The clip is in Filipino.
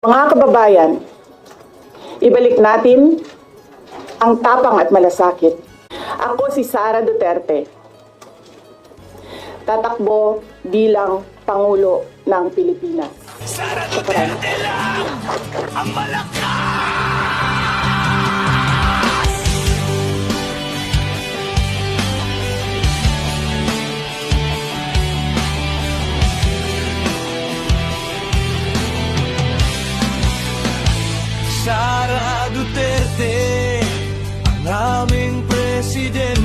Mga kababayan, ibalik natin ang tapang at malasakit. Ako si Sara Duterte, tatakbo bilang Pangulo ng Pilipinas. Sara Duterte lang ang malakas! Sara Duterte, ang aming presidente.